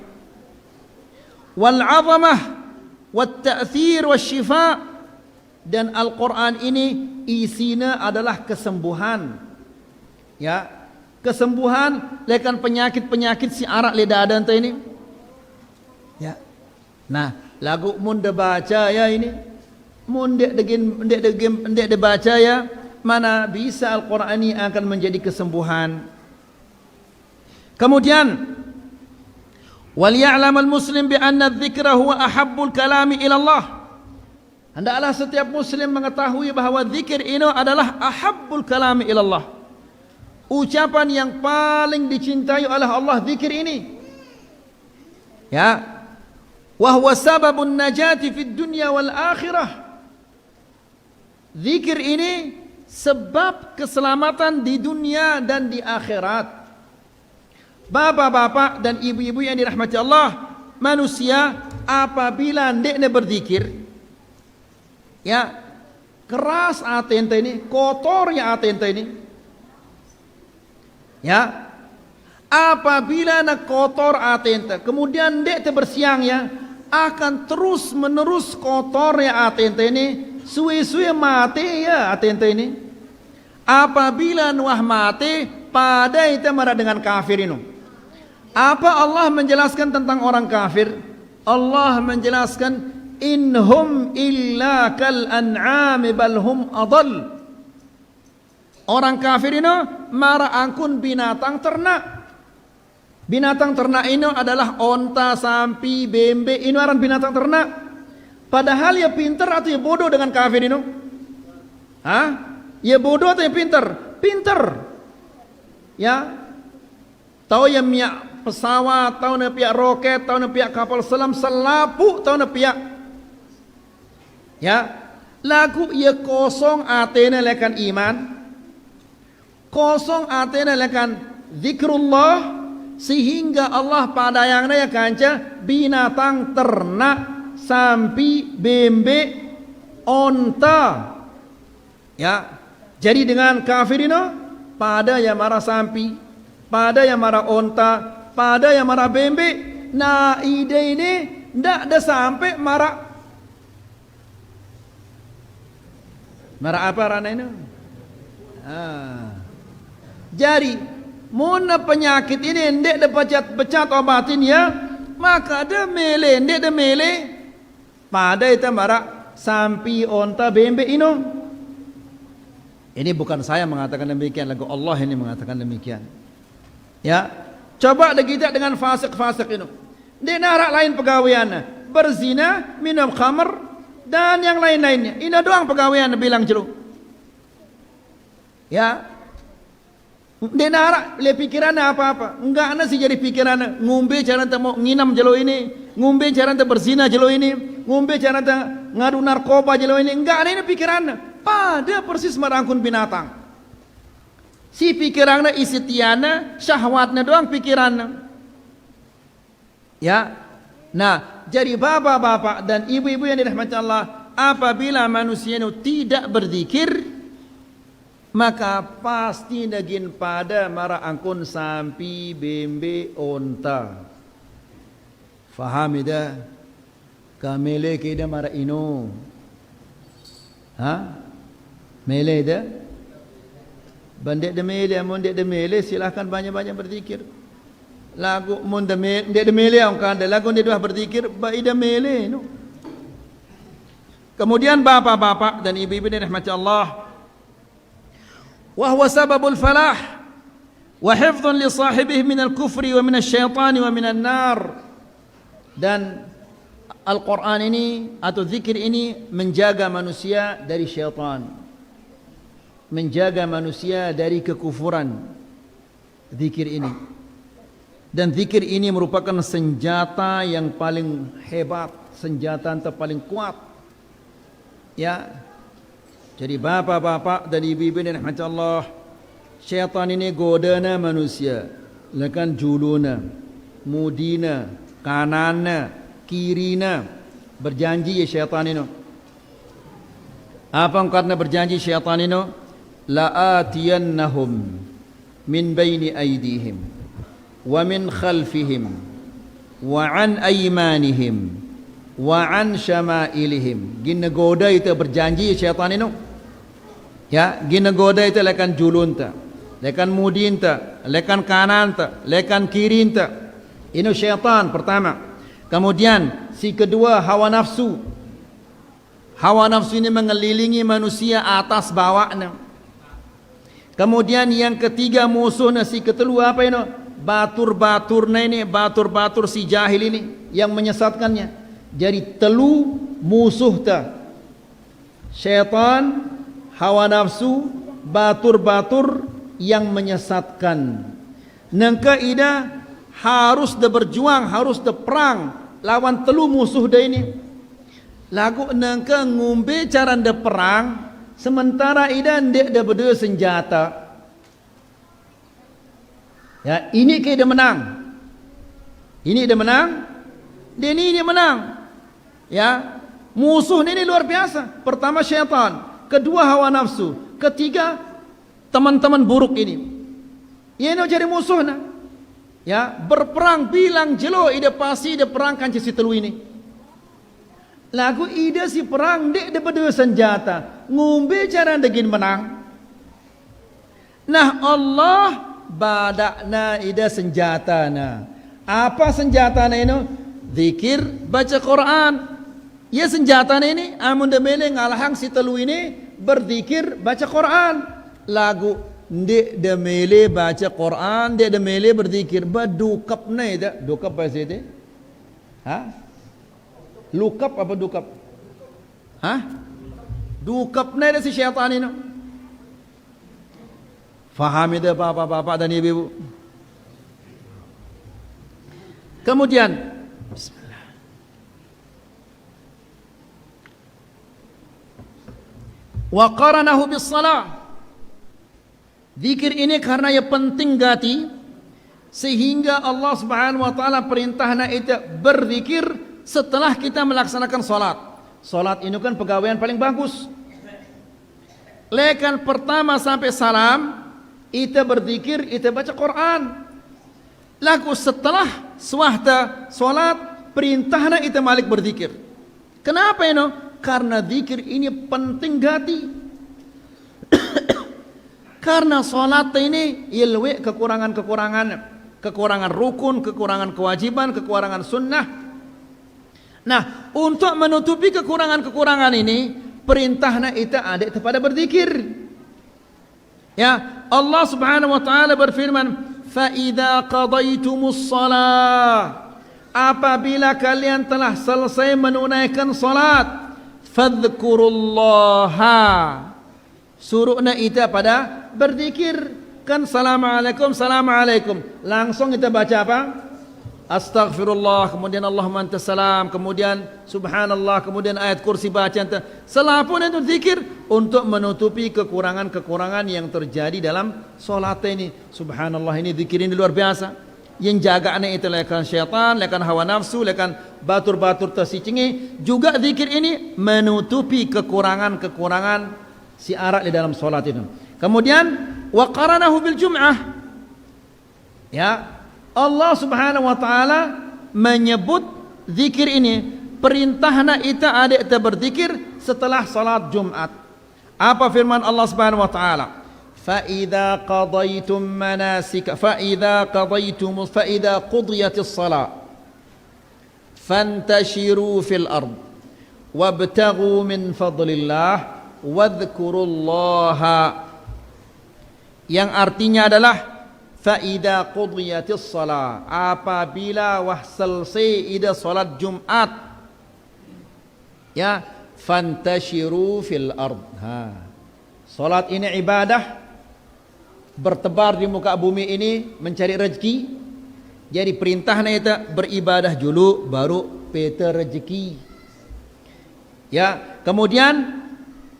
Speaker 1: Wal azamah wat ta'thir wasyifa, dan Al-Quran ini isinya adalah kesembuhan. Ya, kesembuhan lekan penyakit-penyakit si arak lidah dan ini. Ya. Nah, lagu mun de baca ya ini. Mun dek de baca ya, mana bisa Al-Quran ini akan menjadi kesembuhan. Kemudian wal ya'lamal muslim bi anna dzikra huwa ahabbul kalami ila Allah. Hendaklah setiap muslim mengetahui bahawa zikir ini adalah ahabbul kalami ila Allah. Ucapan yang paling dicintai oleh Allah zikir ini. Ya. Wa huwa sababun najati fid dunya wal akhirah. Zikir ini sebab keselamatan di dunia dan di akhirat. Bapak-bapak dan ibu-ibu yang dirahmati Allah, manusia apabila ndekne berzikir, ya, keras hati ente ini, kotornya hati ente ini, ya, apabila nak kotor hati ente, kemudian ndek te bersiang ya, akan terus menerus kotornya hati ente ini, suwe-suwe mati ya hati ente ini. Apabila nuah mati, pada itu marah dengan kafir ini. Apa Allah menjelaskan tentang orang kafir? Allah menjelaskan, inhum illa kal an'ami bal hum adall. Orang kafir ini marah angkun binatang ternak. Binatang ternak ini adalah onta, sampi, bembe, ini orang binatang ternak. Padahal ya pintar atau ya bodoh dengan kafir ini? Hah? Ya bodoh atau ya pintar? Pintar. Ya. Tahu ya miak pesawat, tahu na pihak roket, tahu na pihak kapal selam, selapu tahu na pihak. Ya. Lagu ia kosong atena lekan iman. Kosong atena lekan zikrullah, sehingga Allah pada yang ya kanca binatang ternak, sampi, bembe, onta. Ya. Jadi dengan kafir ini pada yang marah sampi, pada yang marah onta, pada yang marah bembe. Nah ide ini tidak ada sampai marah. Marah apa rana ini? Jadi mana penyakit ini tidak dapat becat obatin ya, maka ada mele, tidak ada mele. Pada itu marah sampi, onta, bembe ini. Ini bukan saya mengatakan demikian, lagu Allah ini mengatakan demikian. Ya, coba kita dengan fasik-fasik ini. Dia narak lain pegawaiannya, berzina, minum khamr dan yang lain-lainnya. Ini doang pegawaiannya bilang jeruk. Ya, dia narak le pikirannya apa-apa. Enggak ada sih jadi pikirannya. Ngumbe cara ente mau nginam jelo ini, ngumbe cara ente berzina jelo ini, ngumbe cara ente ngadu narkoba jelo ini. Enggak ada ini pikirannya. Pada persis merangkun binatang. Si pikirannya isi tiana, syahwatnya doang pikirannya. Ya. Nah, jadi bapak-bapak dan ibu-ibu yang dirahmati Allah, apabila manusia itu tidak berzikir, maka pasti daging pada marah angkun sampi, bembe, onta. Faham ida? Kamele keda marah ino. Ha? Mele ida? Bandek de mele, amun dek de mele, silahkan banyak-banyak berzikir. Lagu mun de mele, dek de mele ang kanda, lagu dia dah berzikir, ba ida mele no. Kemudian bapak-bapak dan ibu-ibu yang dirahmati Allah, wa huwa sababul falah wa hifdhun li sahibihi min al-kufri wa min asy-syaitani wa min an-nar. Dan Al-Quran ini atau zikir ini menjaga manusia dari syaitan, menjaga manusia dari kekufuran. Zikir ini, dan zikir ini merupakan senjata yang paling hebat, senjata yang paling kuat. Ya, jadi bapak-bapak dan ibu-ibu yang dirahmati Allah, syaitan ini godana manusia, lekan juluna, mudina, kanana, kirina, berjanji ya syaitan ini. Apa karena berjanji syaitan ini? La'atiyannahum min baini aydihim wa min khalfihim wa an aymanihim wa an syama'ilihim. Gina goda itu berjanji syaitan ini. Ya, gina goda itu lekan julunta, lekan mudinta, lekan kananta, lekan kirinta. Ini syaitan pertama. Kemudian si kedua hawa nafsu. Hawa nafsu ini mengelilingi manusia atas bawahnya. Kemudian yang ketiga musuhnya si ketelu apa ini? Batur-baturnya ini, batur-batur si jahil ini yang menyesatkannya. Jadi telu musuh ta. Syaitan, hawa nafsu, batur-batur yang menyesatkan. Nangka ida harus de berjuang, harus de perang lawan telu musuh dah ini. Lagu nangka ngumbe cara de perang, sementara ida ndek de berdua senjata. Ya, ini ke ida menang. Ini ida menang. Dia menang. Ya, musuh ini luar biasa. Pertama syaitan, kedua hawa nafsu, ketiga teman-teman buruk ini. Ini jadi musuhnya. Ya, berperang bilang jelo ida pasti ida perangkan si telu ini. Lagu ida si perang dek dapat dua senjata. Ngumbe cara degin menang. Nah Allah badakna ida senjata na. Apa senjata na ini? Zikir, baca Quran. Ya senjata na ini amun demele ngalahang si telu ini berzikir, baca Quran. Lagu ndek demele baca Quran, ndek demele berzikir. Badukap na ida. Dukap apa sih itu? Hah? Lukap apa dukap? Hah? Dukap na ida si syaitan ini. Faham itu bapak-bapak dan ibu-ibu. Kemudian bismillah. Wa qaranahu bis salah. Zikir ini karena ia penting gati sehingga Allah Subhanahu wa taala perintahna itu berzikir setelah kita melaksanakan salat. Salat ini kan pegawaian paling bagus. Lekan pertama sampai salam kita berzikir, kita baca Quran. Lalu setelah swahta salat perintahna kita malik berzikir. Kenapa ini? Karena zikir ini penting gati. Karena salat ini ilwe kekurangan rukun, kekurangan kewajiban, kekurangan sunnah. Nah, untuk menutupi kekurangan ini, perintahna kita ada kepada berzikir. Ya, Allah Subhanahu wa taala berfirman, "Fa idza qadaytumus shalah." Apabila kalian telah selesai menunaikan salat, fadhkurullaha. Suruhna kita pada berzikir. Kan assalamualaikum. Langsung kita baca apa? Astaghfirullah, kemudian Allahumma antas salam, kemudian subhanallah, kemudian ayat kursi bacaan. Selapun itu zikir untuk menutupi kekurangan-kekurangan yang terjadi dalam salat ini. Subhanallah, ini zikir ini luar biasa. Yang jagaannya itu lekan syaitan, lekan hawa nafsu, lekan batur-batur tersicingi. Juga zikir ini menutupi kekurangan-kekurangan si arak di dalam salat itu. Kemudian wa qaranahu bil jum'ah. Ya, Allah Subhanahu wa taala menyebut zikir ini perintahna kita ada kita berzikir setelah salat Jumat. Apa firman Allah Subhanahu wa taala? Fa idza qadaytum manasik fa idza qudiyatis salat fantashiru fil ard wabtaghu min fadlillah wadhkurullaha, yang artinya adalah faida qudiyatis salat, apabila wah selesai ida salat Jumat, ya, fantashiru fil ard. Salat ini ibadah, bertebar di muka bumi ini mencari rezeki. Jadi perintahnya itu beribadah dulu baru peta rezeki. Ya, kemudian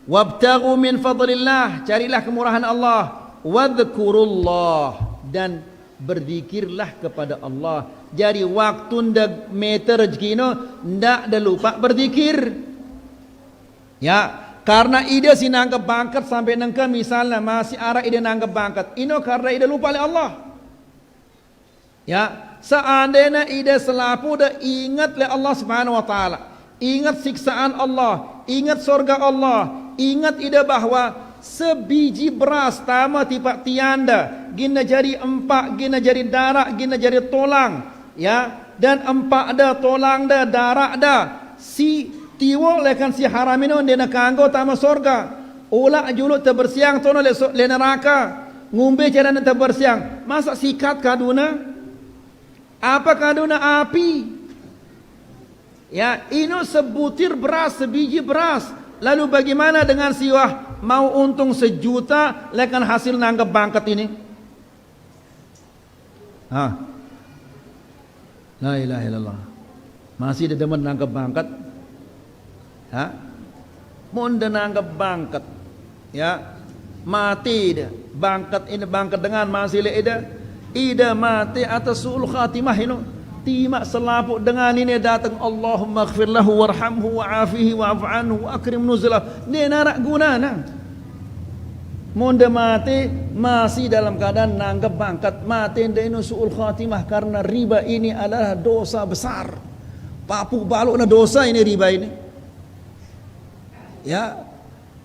Speaker 1: wabtaghu min fadlillah, carilah kemurahan Allah, wadhkurullah, dan berzikirlah kepada Allah. Jadi waktu ndak meter rezeki no ndak ada lupa berzikir. Ya, karena ida si nanggap bangkat sampai nengka misalnya masih arah ida nanggap bangkat, ino karena ida lupa oleh Allah. Ya, seandainya ida selapu dah ingat oleh Allah Subhanahu wa taala, ingat siksaan Allah, ingat surga Allah, ingat ida bahwa sebiji beras tama tipak tianda gina jari empak, gina jari darak, gina jari tolang, ya, dan empak dah, tolang dah, darak dah, si tiwo lekan si haramino dena kanggo tama surga, ulak juluk terbersiang tono le neraka, ngumbe jalan terbersiang, masa sikat kaduna? Apa kaduna? Api. Ya, ini sebutir beras, sebiji beras. Lalu bagaimana dengan siwah mau untung 1 juta lekan hasil nanggap bangkat ini? La ilaha illallah. Masih ada demen nanggap bangkat? Mau nanggap bangkat, ya, mati dah. Bangkat ini bangkat dengan masih le ida mati atas suul khatimah ini. mati mak selaput dengan ini datang Allahumma ighfir lahu warhamhu wa'afihi wa'fu anhu wa akrim nuzulahu. Ni narak guna nah. Munda mati masih dalam keadaan nanggap bangkat, mati ndai suul khatimah karena riba ini adalah dosa besar. Papu baluk na dosa ini riba ini. Ya,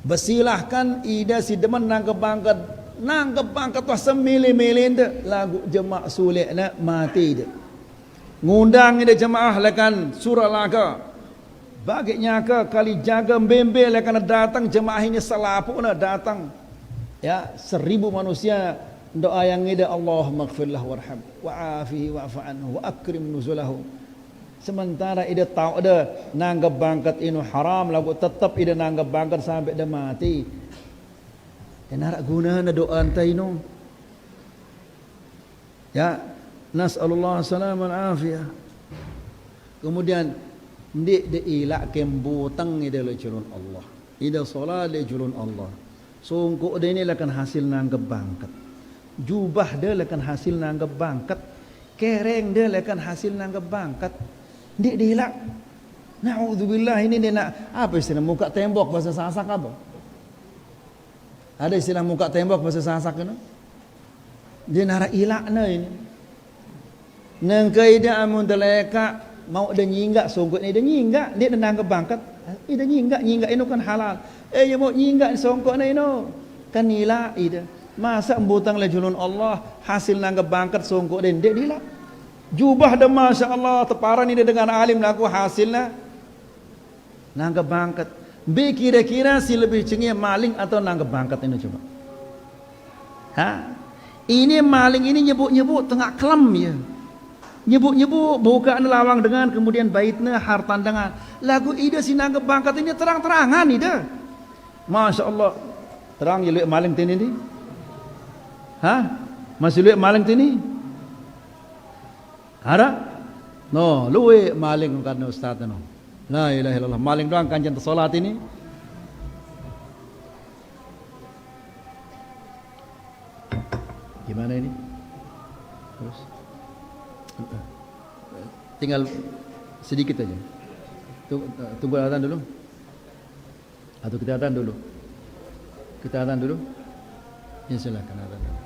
Speaker 1: bersilahkan ida si demen nanggap bangkat tu semili-mili dah lagu jemaah sulit nak mati dah. Ngundang ida jemaah lekan surah laga. Baginya ke kali jaga bembel lekan datang jemaah ini selapuk nak datang. Ya, 1000 manusia doa yang ida Allahumma ighfirlah warham wa'afihi wa'fu anhu wa akrim nuzulahu. Sementara ida tahu ada nanggap bangkat ini haram lagu tetap ida nanggap bangkat sampai dah mati. Dan narak guna na doa antai no. Ya, nas'alullah salam wal afiyah. Kemudian ndik de ilak kembutang ida le julun Allah. Ida solat le julun Allah. Sungguh dia ni akan hasil nanggap bangkat. Jubah dia akan hasil nanggap bangkat. Kereng dia akan hasil nanggap bangkat. Dia dilak. Na'udzubillah ini dia nak apa istilah muka tembok bahasa Sasak apa? Ada istilah muka tembok bahasa Sasak itu? Dia nara ilakna ini. Nengkai dia amun deleka mau dia nyinggak sungguh ni dia nyinggak dia nanggap bangkat. Dia nyinggak itu kan halal. Ya mau nyinggak songkok na ino kan nila ida masa embutang le julun Allah hasil nanggap bangkat songkok den dia dila jubah dah masya-Allah teparan ini dengan alim laku hasilnya nanggap bangkat be kira-kira si lebih cengi maling atau nanggap bangkat ini coba ini maling ini nyebut-nyebut tengah kelam ya nyebut-nyebut bukaan lawang dengan kemudian baitna hartan dengan lagu ida si nanggap bangkat ini terang-terangan ida. Masya Allah. Terang je luik maling tini ni? Masih luik maling tini? Ada? No, luik maling karena ustaz no. La ilaha illallah. Maling doang kanjeng solat ini. Gimana ini? Terus tinggal sedikit aja. Tunggu azan dulu. Atau kita adzan dulu? Kita adzan dulu? Ya silakan adzan dulu.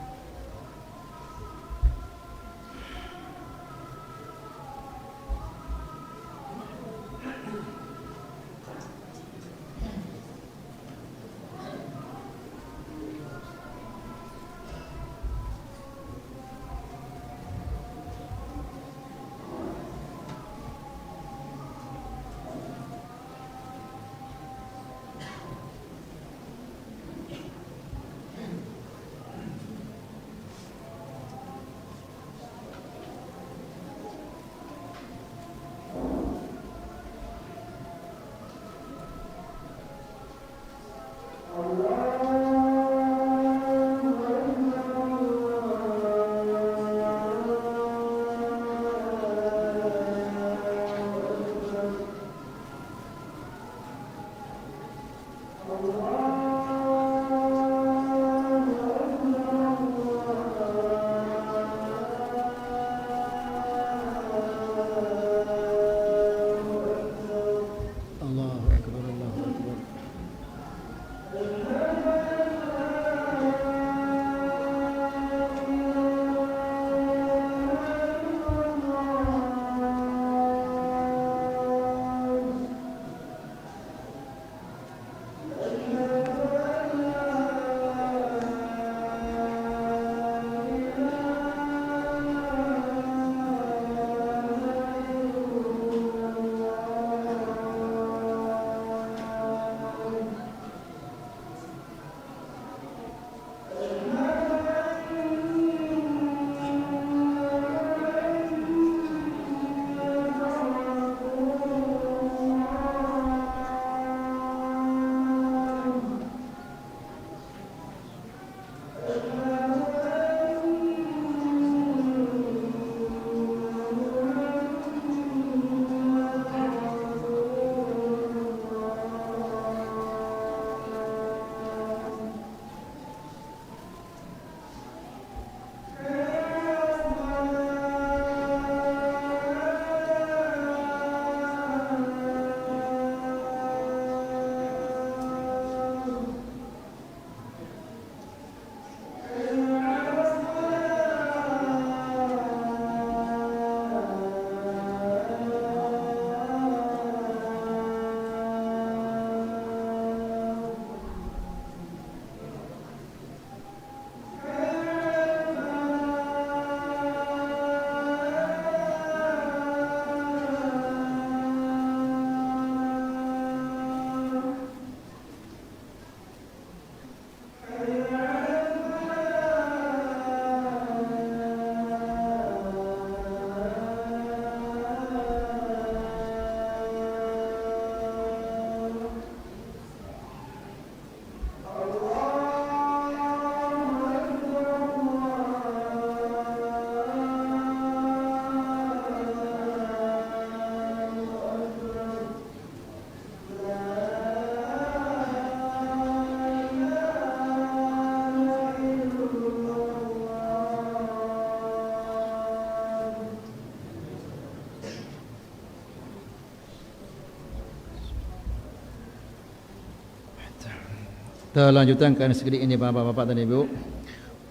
Speaker 1: Kita lanjutkan sekali ini bapak-bapak dan ibu.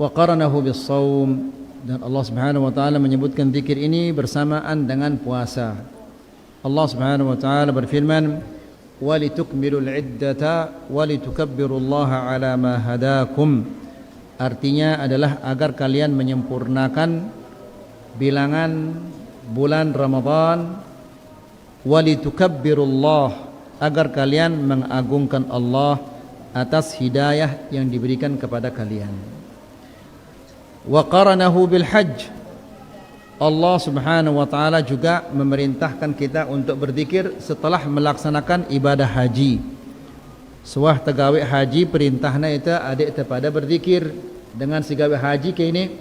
Speaker 1: Wa qaranahu bis-shaum, dan Allah Subhanahu wa taala menyebutkan zikir ini bersamaan dengan puasa. Allah Subhanahu wa taala berfirman, "Wa litukmilul iddata wa litukabbirullaha ala ma hadakum." Artinya adalah agar kalian menyempurnakan bilangan bulan Ramadan, wa litukabbirullah, agar kalian mengagungkan Allah atas hidayah yang diberikan kepada kalian. Wa qaranahu bil hajj, Allah Subhanahu wa taala juga memerintahkan kita untuk berzikir setelah melaksanakan ibadah haji. Suah tegawe haji perintahna itu adik kepada berzikir dengan sigawe haji ke ini.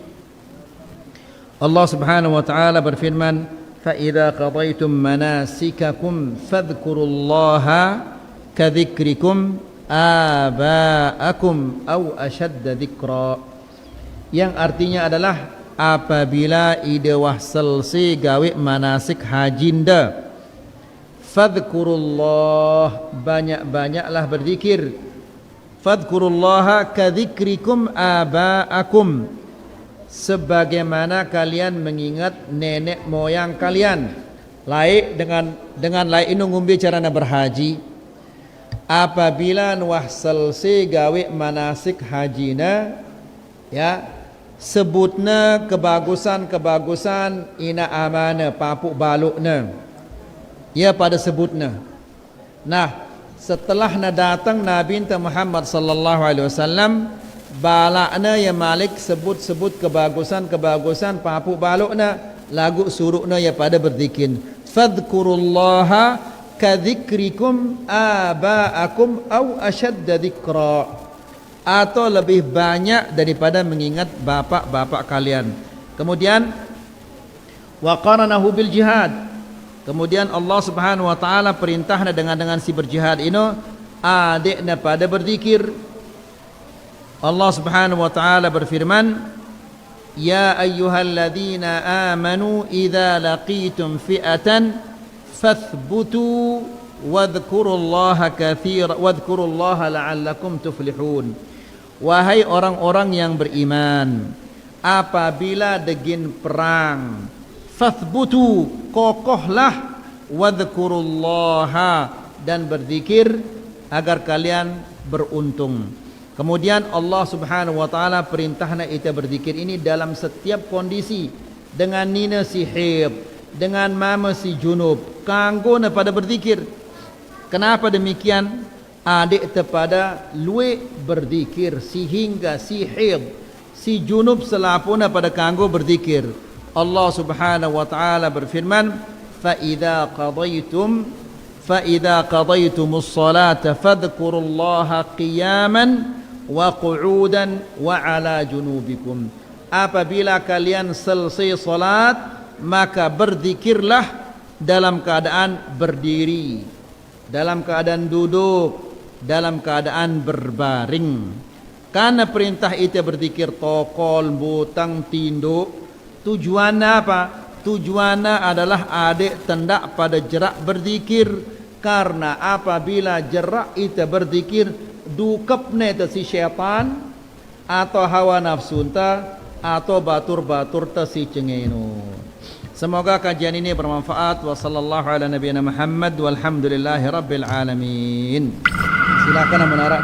Speaker 1: Allah Subhanahu wa taala berfirman, "Fa idza qadaytum manasikakum fadhkurullaha kadzikrikum aba'akum aw ashadda dzikra." Yang artinya adalah apabila ide wah selesai gawe manasik hajinda, fadhkurullah, banyak-banyaklah berzikir. Fadhkurullaha kadzikrikum aba'akum, sebagaimana kalian mengingat nenek moyang kalian. Laik dengan laik inu ngumbi carana berhaji. Apabila nuah selesai gawe manasik hajina, ya, sebutna kebagusan-kebagusan ina amana papuk balukna. Ya, pada sebutna. Nah, setelah na datang Nabi Muhammad sallallahu alaihi wasallam, balakna ya Malik sebut-sebut kebagusan-kebagusan papuk balukna, lagu surukna ya pada berzikir. Fadhkurullaha kadzikrikum aba'akum aw ashadda dzikra, atau lebih banyak daripada mengingat bapak-bapak kalian. Kemudian wa qaranahu bil jihad, kemudian Allah Subhanahu wa taala perintahna dengan si berjihad ini adikna pada berzikir. Allah Subhanahu wa taala berfirman, "Ya ayyuhalladzina amanu idza laqitum fi'atan fathbutu wadhkurullaha katsiran wadhkurullaha la'allakum tuflihun." Wahai orang-orang yang beriman, apabila degin perang, fathbutu, kokohlah, wadhkurullaha, dan berzikir agar kalian beruntung. Kemudian Allah Subhanahu wa taala perintahna kita berzikir ini dalam setiap kondisi, dengan nina si haid, dengan mama si junub, kanggo na pada berzikir. Kenapa demikian? Adik kepada luwe berzikir, sehingga si haid, si junub selapuna pada kanggo berzikir. Allah Subhanahu wa taala berfirman, "Fa idza qadaytumus salata fadhkurullaha qiyaman wa qu'udan wa ala junubikum." Apabila kalian selesai salat, maka berzikirlah dalam keadaan berdiri, dalam keadaan duduk, dalam keadaan berbaring. Karena perintah itu berzikir tokol, butang, tinduk. Tujuannya apa? Tujuannya adalah adik tendak pada jerak berzikir. Karena apabila jerak itu berzikir, dukepnya itu si syaitan, atau hawa nafsu entah, atau batur-batur itu si cengenu. Semoga kajian ini bermanfaat. Wa sallallahu ala nabiyina Muhammad walhamdulillahi rabbil alamin. Silakan menara.